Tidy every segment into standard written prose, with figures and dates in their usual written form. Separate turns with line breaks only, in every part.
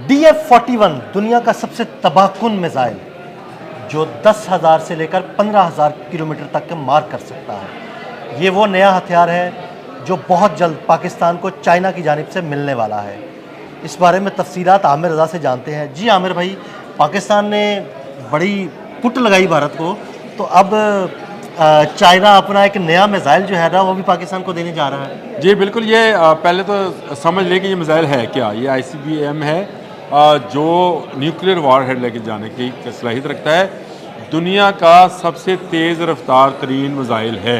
DF-41 दुनिया का सबसे तबाहकुन मिसाइल जो 10,000 से लेकर 15,000 किलोमीटर तक के मार कर सकता है। ये वो नया हथियार है जो बहुत जल्द पाकिस्तान को चाइना की जानिब से मिलने वाला है। इस बारे में तफसीलात आमिर रज़ा से जानते हैं। जी आमिर भाई, पाकिस्तान ने बड़ी पुट लगाई भारत को, तो अब चाइना अपना एक नया मिसाइल जो है ना वो भी पाकिस्तान को देने जा रहा है।
जी बिल्कुल, ये पहले तो समझ लें कि ये मिसाइल है क्या। ये ICBM है जो न्यूक्लियर वारहेड लेके जाने की सलाहियत रखता है। दुनिया का सबसे तेज़ रफ्तार तरीन मिसाइल है।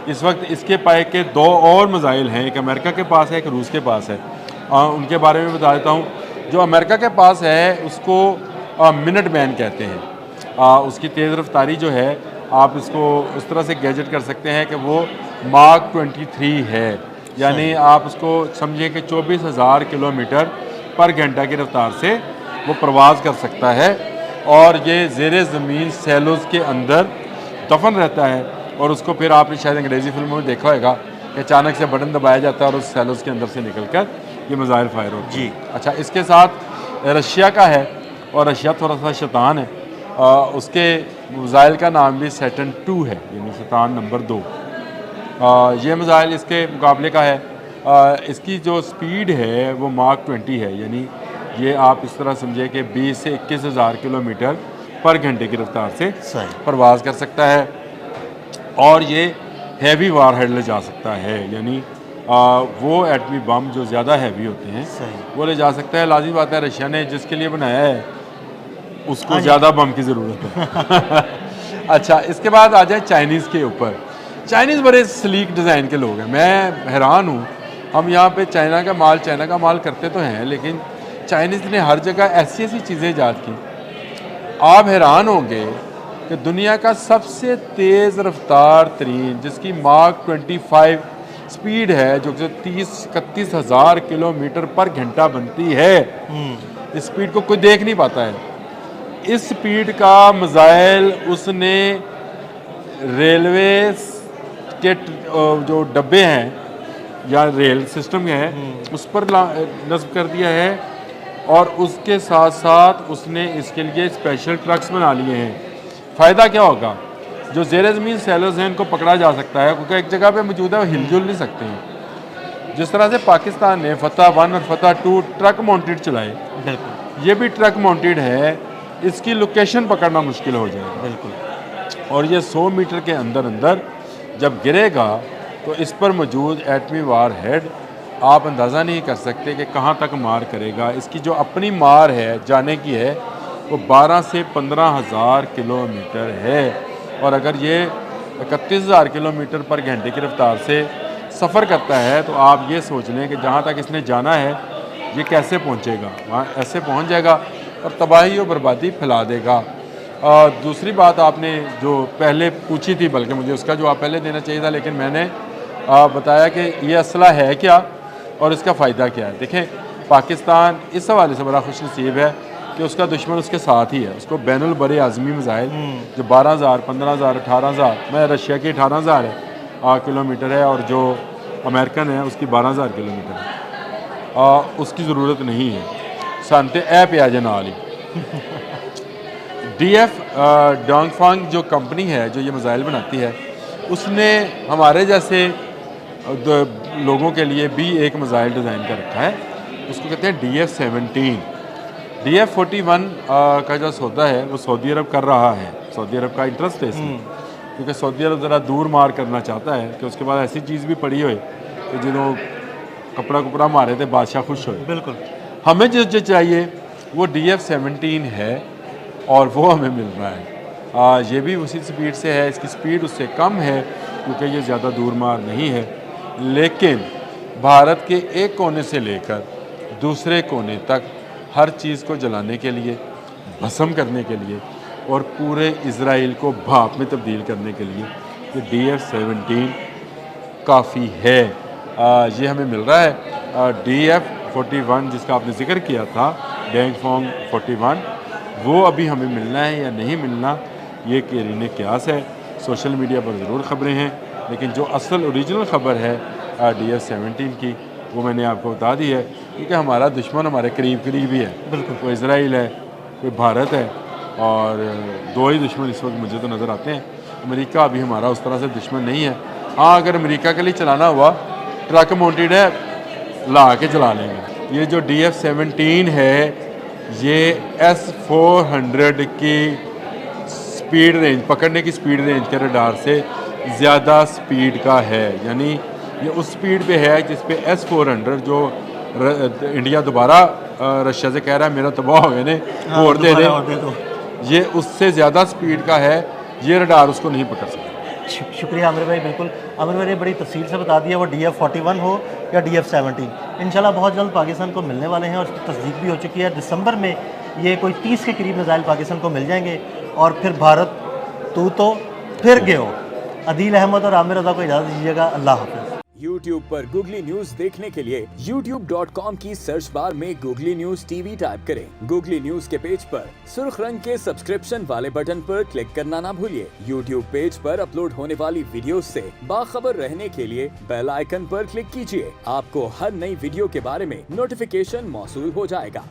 इस वक्त इसके पाए के दो और मिसाइल हैं, एक अमेरिका के पास है, एक रूस के पास है। उनके बारे में बता देता हूँ। जो अमेरिका के पास है उसको मिनट मैन कहते हैं। उसकी तेज़ रफ्तारी जो है, आप इसको उस तरह से गैजेट कर सकते हैं कि वो मार्क 23 है, यानी आप उसको समझें कि 24,000 किलोमीटर पर घंटा की रफ्तार से वो परवाज़ कर सकता है। और ये ज़ेरे ज़मीन सैलोज़ के अंदर दफन रहता है, और उसको फिर आपने शायद अंग्रेज़ी फिल्मों में देखा होगा कि अचानक से बटन दबाया जाता है और उस सैलोज़ के अंदर से निकल कर ये मिसाइल फायर होता है।
जी
अच्छा, इसके साथ रशिया का है, और रशिया थोड़ा सा शैतान है। उसके मिसाइल का नाम भी सैटर्न 2 है, यानी शैतान नंबर 2। ये मिसाइल इसके मुकाबले का है। इसकी जो स्पीड है वो मार्क 20 है, यानी ये आप इस तरह समझे कि 20 से 21,000 किलोमीटर पर घंटे की रफ्तार से
सही।
परवाज़ कर सकता है। और ये हैवी वारहेड ले जा सकता है, यानी वो एटमी बम जो ज़्यादा हैवी होते हैं
सही।
वो ले जा सकता है। लाजिम बात है, रशिया ने जिसके लिए बनाया है उसको
हाँ जी।
ज़्यादा बम की ज़रूरत है। अच्छा, इसके बाद आ जाए चाइनीज़ के ऊपर। चाइनीज़ बड़े स्लीक डिज़ाइन के लोग हैं, मैं हैरान हूँ। हम यहाँ पे चाइना का माल करते तो हैं, लेकिन चाइनीज़ ने हर जगह ऐसी ऐसी चीज़ें ईजाद की, आप हैरान होंगे कि दुनिया का सबसे तेज़ रफ्तार तरीन, जिसकी मार्क 25 स्पीड है, जो कि 30-31,000 किलोमीटर पर घंटा बनती है, इस स्पीड को कोई देख नहीं पाता है। इस स्पीड का मिसाइल उसने रेलवे के जो डब्बे हैं या रेल सिस्टम के हैं उस पर नस्ब कर दिया है, और उसके साथ साथ उसने इसके लिए स्पेशल ट्रक्स बना लिए हैं। फ़ायदा क्या होगा? जो ज़ेरे ज़मीन सैलर्स हैं इनको पकड़ा जा सकता है, क्योंकि एक जगह पे मौजूद है, वो हिलजुल नहीं सकते हैं। जिस तरह से पाकिस्तान ने फतह 1 और फतह 2 ट्रक माउंटेड चलाए,
बिल्कुल
ये भी ट्रक माउंटेड है। इसकी लोकेशन पकड़ना मुश्किल हो जाएगा।
बिल्कुल।
और ये 100 मीटर के अंदर अंदर जब गिरेगा तो इस पर मौजूद एटमी वार हेड आप अंदाज़ा नहीं कर सकते कि कहाँ तक मार करेगा। इसकी जो अपनी मार है जाने की है वो 12 से 15,000 किलोमीटर है, और अगर ये 31,000 किलोमीटर पर घंटे की रफ्तार से सफ़र करता है तो आप ये सोच लें कि जहाँ तक इसने जाना है ये कैसे पहुँचेगा। वहाँ ऐसे पहुँच जाएगा और तबाही और बर्बादी फैला देगा। दूसरी बात आपने जो पहले पूछी थी, बल्कि मुझे उसका जवाब पहले देना चाहिए था, लेकिन मैंने बताया कि ये असला है क्या और इसका फ़ायदा क्या है। देखें, पाकिस्तान इस हवाले से बड़ा खुशनसीब है कि उसका दुश्मन उसके साथ ही है। उसको बैनुल बरे आज़मी मिसाइल जो 12,000, 15,000, 18,000, मैं रशिया की 18,000 है किलोमीटर है, और जो अमेरिकन है उसकी 12,000 किलोमीटर है, उसकी ज़रूरत नहीं है। सानते ऐ पे आ नाल ही DF डोंगफांग जो कंपनी है जो ये मिसाइल बनाती है, उसने हमारे जैसे लोगों के लिए भी एक मिसाइल डिज़ाइन कर रखा है। उसको कहते हैं DF-17। DF-41 का जो सौदा है वो सऊदी अरब कर रहा है। सऊदी अरब का इंटरेस्ट है इसमें, क्योंकि सऊदी अरब ज़रा दूर मार करना चाहता है कि उसके बाद ऐसी चीज़ भी पड़ी होए कि जिन्हों कपड़ा मारे थे बादशाह खुश होए।
बिल्कुल।
हमें जो चाहिए वो DF-17 है, और वो हमें मिल रहा है। ये भी उसी स्पीड से है, इसकी स्पीड उससे कम है क्योंकि ये ज़्यादा दूर मार नहीं है, लेकिन भारत के एक कोने से लेकर दूसरे कोने तक हर चीज़ को जलाने के लिए, भस्म करने के लिए, और पूरे इज़राइल को भाप में तब्दील करने के लिए ये DF-17 काफ़ी है। ये हमें मिल रहा है। DF-41 जिसका आपने जिक्र किया था, डोंगफांग 41, वो अभी हमें मिलना है या नहीं मिलना, ये करीने क्यास है। सोशल मीडिया पर ज़रूर ख़बरें हैं, लेकिन जो असल ओरिजिनल ख़बर है DF-17 की, वो मैंने आपको बता दी है। क्योंकि हमारा दुश्मन हमारे करीब करीब ही है।
बिल्कुल।
कोई इसराइल है, कोई भारत है, और दो ही दुश्मन इस वक्त मुझे तो नज़र आते हैं। अमेरिका अभी हमारा उस तरह से दुश्मन नहीं है। हाँ, अगर अमेरिका के लिए चलाना हुआ, ट्रक माउंटेड है, ला के चला लेंगे। ये जो DF-17 है, ये S-400 की स्पीड रेंज, पकड़ने की स्पीड रेंज के रडार से ज़्यादा स्पीड का है। यानी ये उस स्पीड पे है जिस पे S-400 जो इंडिया दोबारा रशिया से कह रहा है मेरा तबाह हो गए ने, और दे दे, ये उससे ज़्यादा स्पीड का है। ये रडार उसको नहीं पकड़ सकता।
शुक्रिया आमिर भाई, बिल्कुल आमिर भाई ने बड़ी तफसील से बता दिया। वो DF-41 हो या DF-17, इंशाल्लाह बहुत जल्द पाकिस्तान को मिलने वाले हैं और इसकी तस्दीक भी हो चुकी है। दिसंबर में ये कोई 30 के करीब मिसाइल पाकिस्तान को मिल जाएंगे और फिर भारत तू तो फिर गए हो। अदील अहमद और आमिर रज़ा को इजाज़त दीजिएगा। अल्लाह हाफ़िज़।
YouTube पर गूगली न्यूज देखने के लिए youtube.com की सर्च बार में गूगली न्यूज TV टाइप करें। गूगली न्यूज के पेज पर सुर्ख रंग के सब्सक्रिप्शन वाले बटन पर क्लिक करना ना भूलिए। YouTube पेज पर अपलोड होने वाली वीडियोस से बाखबर रहने के लिए बेल आइकन पर क्लिक कीजिए। आपको हर नई वीडियो के बारे में नोटिफिकेशन मौसूल हो जाएगा।